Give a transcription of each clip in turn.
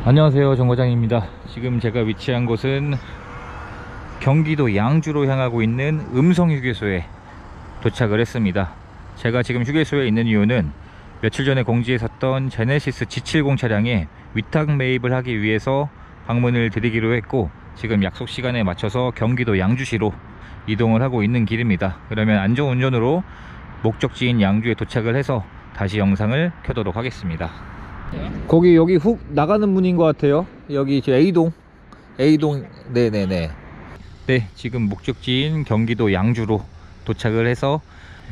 안녕하세요, 정과장입니다. 지금 제가 위치한 곳은 경기도 양주로 향하고 있는 음성휴게소에 도착을 했습니다. 제가 지금 휴게소에 있는 이유는 며칠 전에 공지에 섰던 제네시스 G70 차량에 위탁 매입을 하기 위해서 방문을 드리기로 했고, 지금 약속 시간에 맞춰서 경기도 양주시로 이동을 하고 있는 길입니다. 그러면 안전운전으로 목적지인 양주에 도착을 해서 다시 영상을 켜도록 하겠습니다. 여기 훅 나가는 문인 것 같아요. 여기 A동 네네네. 네, 지금 목적지인 경기도 양주로 도착을 해서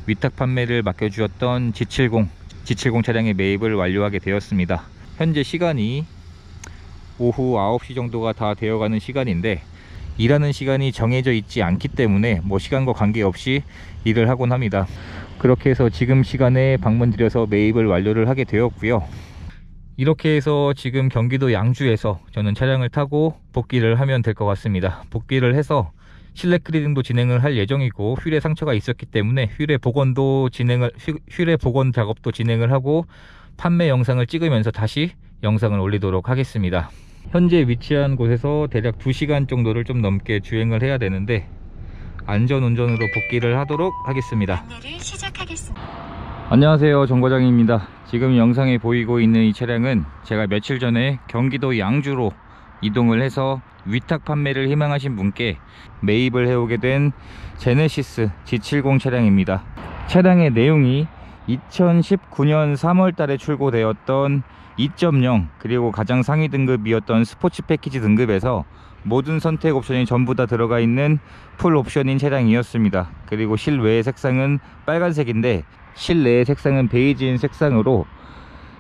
위탁 판매를 맡겨주었던 G70 차량의 매입을 완료하게 되었습니다. 현재 시간이 오후 9시 정도가 다 되어가는 시간인데, 일하는 시간이 정해져 있지 않기 때문에 시간과 관계없이 일을 하곤 합니다. 그렇게 해서 지금 시간에 방문 드려서 매입을 완료를 하게 되었고요. 이렇게 해서 지금 경기도 양주에서 저는 차량을 타고 복귀를 하면 될 것 같습니다. 복귀를 해서 실내 클리닝도 진행을 할 예정이고, 휠에 상처가 있었기 때문에 휠의 복원 작업도 진행을 하고 판매 영상을 찍으면서 다시 영상을 올리도록 하겠습니다. 현재 위치한 곳에서 대략 2시간 정도를 좀 넘게 주행을 해야 되는데, 안전운전으로 복귀를 하도록 하겠습니다. 안내를 시작하겠습니다. 안녕하세요, 정과장입니다. 지금 영상에 보이고 있는 이 차량은 제가 며칠 전에 경기도 양주로 이동을 해서 위탁 판매를 희망하신 분께 매입을 해오게 된 제네시스 G70 차량입니다. 차량의 내용이 2019년 3월 달에 출고되었던 2.0 그리고 가장 상위 등급이었던 스포츠 패키지 등급에서 모든 선택 옵션이 전부 다 들어가 있는 풀 옵션인 차량이었습니다. 그리고 실외의 색상은 빨간색인데, 실내의 색상은 베이지인 색상으로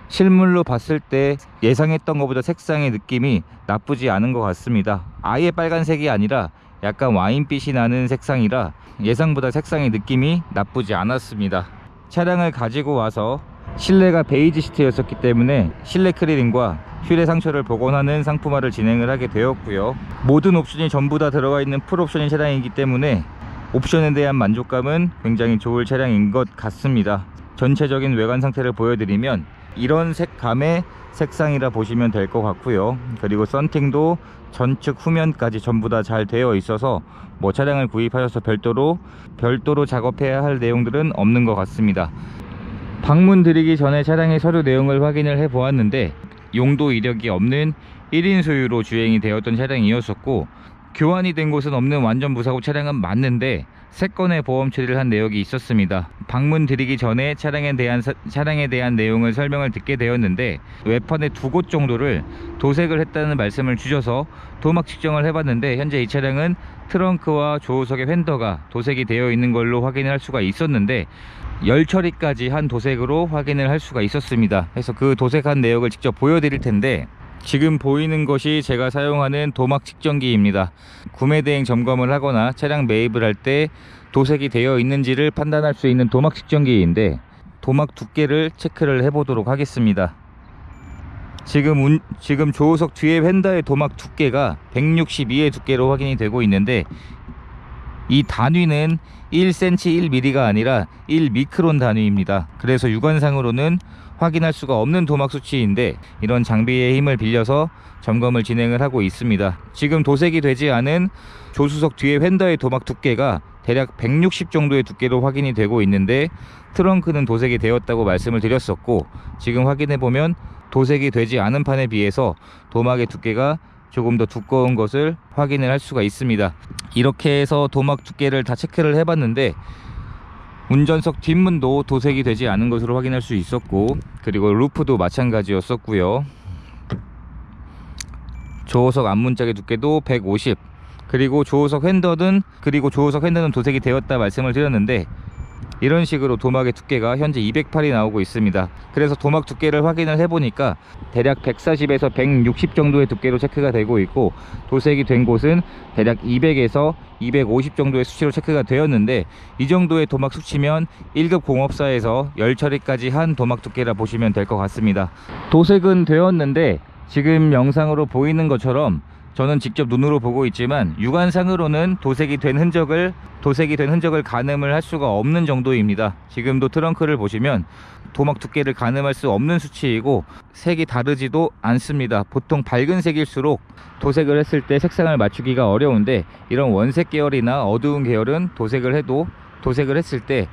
실물로 봤을 때 예상했던 것보다 색상의 느낌이 나쁘지 않은 것 같습니다. 아예 빨간색이 아니라 약간 와인빛이 나는 색상이라 예상보다 색상의 느낌이 나쁘지 않았습니다. 차량을 가지고 와서 실내가 베이지 시트였었기 때문에 실내 클리닝과 휠의 상처를 복원하는 상품화를 진행을 하게 되었고요. 모든 옵션이 전부 다 들어가 있는 풀 옵션인 차량이기 때문에 옵션에 대한 만족감은 굉장히 좋을 차량인 것 같습니다. 전체적인 외관 상태를 보여드리면 이런 색감의 색상이라 보시면 될 것 같고요. 그리고 썬팅도 전측 후면까지 전부 다 잘 되어 있어서 차량을 구입하셔서 별도로 작업해야 할 내용들은 없는 것 같습니다. 방문 드리기 전에 차량의 서류 내용을 확인을 해 보았는데, 용도 이력이 없는 1인 소유로 주행이 되었던 차량이었었고, 교환이 된 곳은 없는 완전 무사고 차량은 맞는데 3건의 보험 처리를 한 내역이 있었습니다. 방문 드리기 전에 차량에 대한 내용을 설명을 듣게 되었는데, 외판에 2곳 정도를 도색을 했다는 말씀을 주셔서 도막 측정을 해봤는데, 현재 이 차량은 트렁크와 조수석의 휀더가 도색이 되어 있는 걸로 확인을 할 수가 있었는데, 열 처리까지 한 도색으로 확인을 할 수가 있었습니다. 그래서 그 도색한 내역을 직접 보여드릴 텐데, 지금 보이는 것이 제가 사용하는 도막 측정기입니다. 구매 대행 점검을 하거나 차량 매입을 할 때 도색이 되어 있는지를 판단할 수 있는 도막 측정기인데, 도막 두께를 체크를 해 보도록 하겠습니다. 지금 조수석 뒤에 휀더의 도막 두께가 162의 두께로 확인이 되고 있는데, 이 단위는 1cm 1mm가 아니라 1미크론 단위입니다. 그래서 육안상으로는 확인할 수가 없는 도막 수치인데, 이런 장비의 힘을 빌려서 점검을 진행을 하고 있습니다. 지금 도색이 되지 않은 조수석 뒤에 휀더의 도막 두께가 대략 160 정도의 두께로 확인이 되고 있는데, 트렁크는 도색이 되었다고 말씀을 드렸었고, 지금 확인해 보면 도색이 되지 않은 판에 비해서 도막의 두께가 조금 더 두꺼운 것을 확인을 할 수가 있습니다. 이렇게 해서 도막 두께를 다 체크를 해봤는데, 운전석 뒷문도 도색이 되지 않은 것으로 확인할 수 있었고, 그리고 루프도 마찬가지였었고요. 조수석 앞문짝의 두께도 150, 그리고 조수석 휀더는 도색이 되었다 말씀을 드렸는데, 이런 식으로 도막의 두께가 현재 208이 나오고 있습니다. 그래서 도막 두께를 확인을 해보니까 대략 140에서 160 정도의 두께로 체크가 되고 있고, 도색이 된 곳은 대략 200에서 250 정도의 수치로 체크가 되었는데, 이 정도의 도막 수치면 1급 공업사에서 열 처리까지 한 도막 두께라 보시면 될 것 같습니다. 도색은 되었는데, 지금 영상으로 보이는 것처럼 저는 직접 눈으로 보고 있지만 육안상으로는 도색이 된 흔적을 가늠을 할 수가 없는 정도입니다. 지금도 트렁크를 보시면 도막 두께를 가늠할 수 없는 수치이고 색이 다르지도 않습니다. 보통 밝은 색일수록 도색을 했을 때 색상을 맞추기가 어려운데, 이런 원색 계열이나 어두운 계열은 도색을 했을 때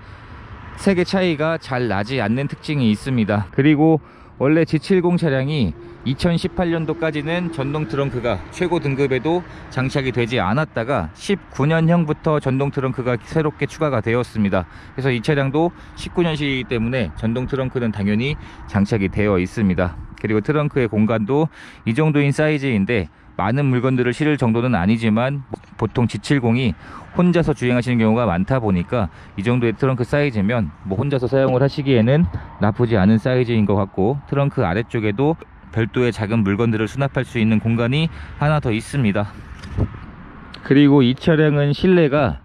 색의 차이가 잘 나지 않는 특징이 있습니다. 그리고 원래 G70 차량이 2018년도까지는 전동 트렁크가 최고 등급에도 장착이 되지 않았다가 19년형부터 전동 트렁크가 새롭게 추가가 되었습니다. 그래서 이 차량도 19년식이기 때문에 전동 트렁크는 당연히 장착이 되어 있습니다. 그리고 트렁크의 공간도 이 정도인 사이즈인데 많은 물건들을 실을 정도는 아니지만 보통 G70이 혼자서 주행하시는 경우가 많다 보니까 이 정도의 트렁크 사이즈면 혼자서 사용을 하시기에는 나쁘지 않은 사이즈인 것 같고, 트렁크 아래쪽에도 별도의 작은 물건들을 수납할 수 있는 공간이 하나 더 있습니다. 그리고 이 차량은 실내가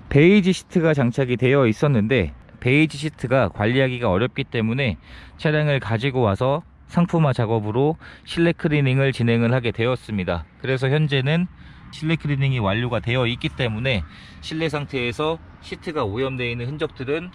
베이지 시트가 장착이 되어 있었는데, 베이지 시트가 관리하기가 어렵기 때문에 차량을 가지고 와서 상품화 작업으로 실내 클리닝을 진행을 하게 되었습니다. 그래서 현재는 실내 클리닝이 완료가 되어 있기 때문에 실내 상태에서 시트가 오염되어 있는 흔적들은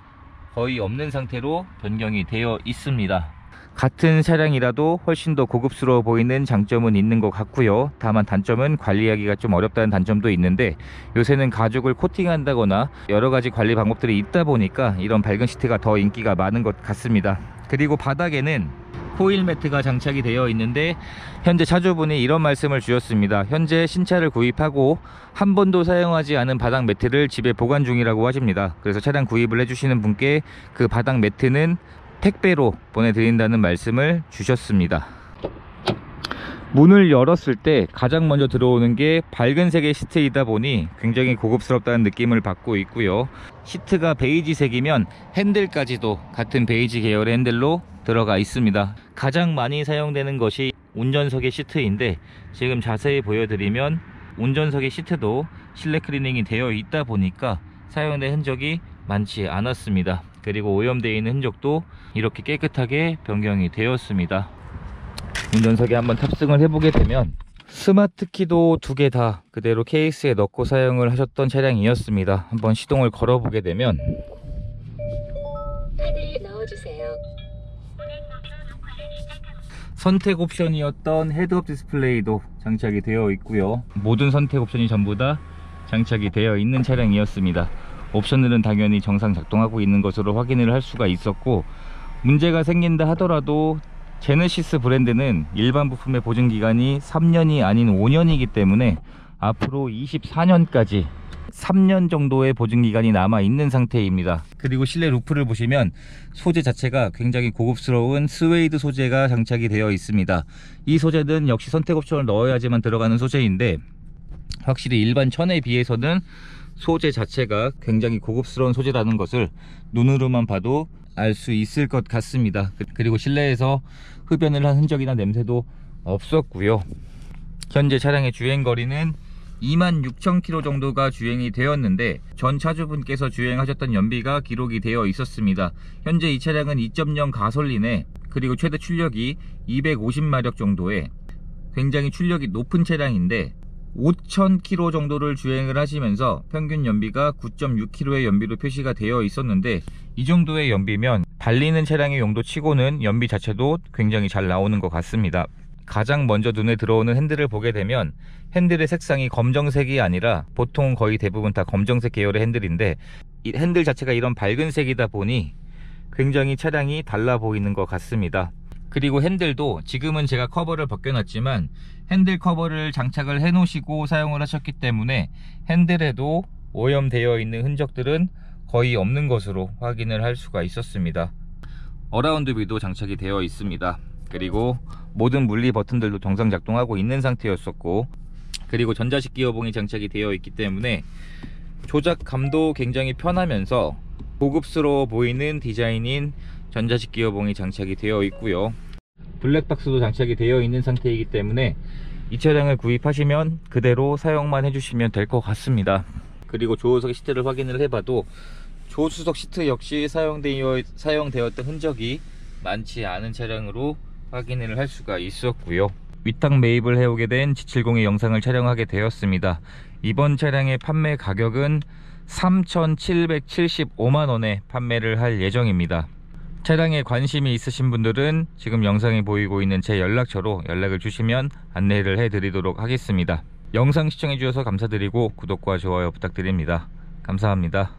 거의 없는 상태로 변경이 되어 있습니다. 같은 차량이라도 훨씬 더 고급스러워 보이는 장점은 있는 것 같고요. 다만 단점은 관리하기가 좀 어렵다는 단점도 있는데, 요새는 가죽을 코팅한다거나 여러가지 관리 방법들이 있다 보니까 이런 밝은 시트가 더 인기가 많은 것 같습니다. 그리고 바닥에는 코일 매트가 장착이 되어 있는데, 현재 차주분이 이런 말씀을 주셨습니다. 현재 신차를 구입하고 한 번도 사용하지 않은 바닥 매트를 집에 보관 중이라고 하십니다. 그래서 차량 구입을 해주시는 분께 그 바닥 매트는 택배로 보내드린다는 말씀을 주셨습니다. 문을 열었을 때 가장 먼저 들어오는 게 밝은색의 시트이다 보니 굉장히 고급스럽다는 느낌을 받고 있고요. 시트가 베이지색이면 핸들까지도 같은 베이지 계열의 핸들로 들어가 있습니다. 가장 많이 사용되는 것이 운전석의 시트인데, 지금 자세히 보여드리면 운전석의 시트도 실내 클리닝이 되어 있다 보니까 사용된 흔적이 많지 않았습니다. 그리고 오염되어 있는 흔적도 이렇게 깨끗하게 변경이 되었습니다. 운전석에 한번 탑승을 해보게 되면 스마트 키도 두 개 다 그대로 케이스에 넣고 사용을 하셨던 차량이었습니다. 한번 시동을 걸어보게 되면 카드를 넣어주세요. 선택 옵션이었던 헤드업 디스플레이도 장착이 되어 있고요. 모든 선택 옵션이 전부 다 장착이 되어 있는 차량이었습니다. 옵션들은 당연히 정상 작동하고 있는 것으로 확인을 할 수가 있었고, 문제가 생긴다 하더라도 제네시스 브랜드는 일반 부품의 보증기간이 3년이 아닌 5년이기 때문에 앞으로 24년까지 3년 정도의 보증기간이 남아있는 상태입니다. 그리고 실내 루프를 보시면 소재 자체가 굉장히 고급스러운 스웨이드 소재가 장착이 되어 있습니다. 이 소재는 역시 선택 옵션을 넣어야지만 들어가는 소재인데, 확실히 일반 천에 비해서는 소재 자체가 굉장히 고급스러운 소재라는 것을 눈으로만 봐도 알 수 있을 것 같습니다. 그리고 실내에서 흡연을 한 흔적이나 냄새도 없었고요. 현재 차량의 주행거리는 26,000km 정도가 주행이 되었는데, 전 차주분께서 주행하셨던 연비가 기록이 되어 있었습니다. 현재 이 차량은 2.0 가솔린에, 그리고 최대 출력이 250마력 정도의 굉장히 출력이 높은 차량인데, 5,000km 정도를 주행을 하시면서 평균 연비가 9.6km의 연비로 표시가 되어 있었는데, 이 정도의 연비면 달리는 차량의 용도 치고는 연비 자체도 굉장히 잘 나오는 것 같습니다. 가장 먼저 눈에 들어오는 핸들을 보게 되면 핸들의 색상이 검정색이 아니라 보통 거의 대부분 다 검정색 계열의 핸들인데, 이 핸들 자체가 이런 밝은 색이다 보니 굉장히 차량이 달라 보이는 것 같습니다. 그리고 핸들도 지금은 제가 커버를 벗겨놨지만 핸들 커버를 장착을 해 놓으시고 사용을 하셨기 때문에 핸들에도 오염되어 있는 흔적들은 거의 없는 것으로 확인을 할 수가 있었습니다. 어라운드 뷰도 장착이 되어 있습니다. 그리고 모든 물리 버튼들도 정상 작동하고 있는 상태였었고, 그리고 전자식 기어봉이 장착이 되어 있기 때문에 조작감도 굉장히 편하면서 고급스러워 보이는 디자인인 전자식 기어봉이 장착이 되어 있고요. 블랙박스도 장착이 되어 있는 상태이기 때문에 이 차량을 구입하시면 그대로 사용만 해주시면 될 것 같습니다. 그리고 조수석 시트를 확인을 해봐도 조수석 시트 역시 사용되었던 흔적이 많지 않은 차량으로 확인을 할 수가 있었고요. 위탁 매입을 해오게 된 G70의 영상을 촬영하게 되었습니다. 이번 차량의 판매 가격은 3,775만원에 판매를 할 예정입니다. 차량에 관심이 있으신 분들은 지금 영상에 보이고 있는 제 연락처로 연락을 주시면 안내를 해드리도록 하겠습니다. 영상 시청해 주셔서 감사드리고 구독과 좋아요 부탁드립니다. 감사합니다.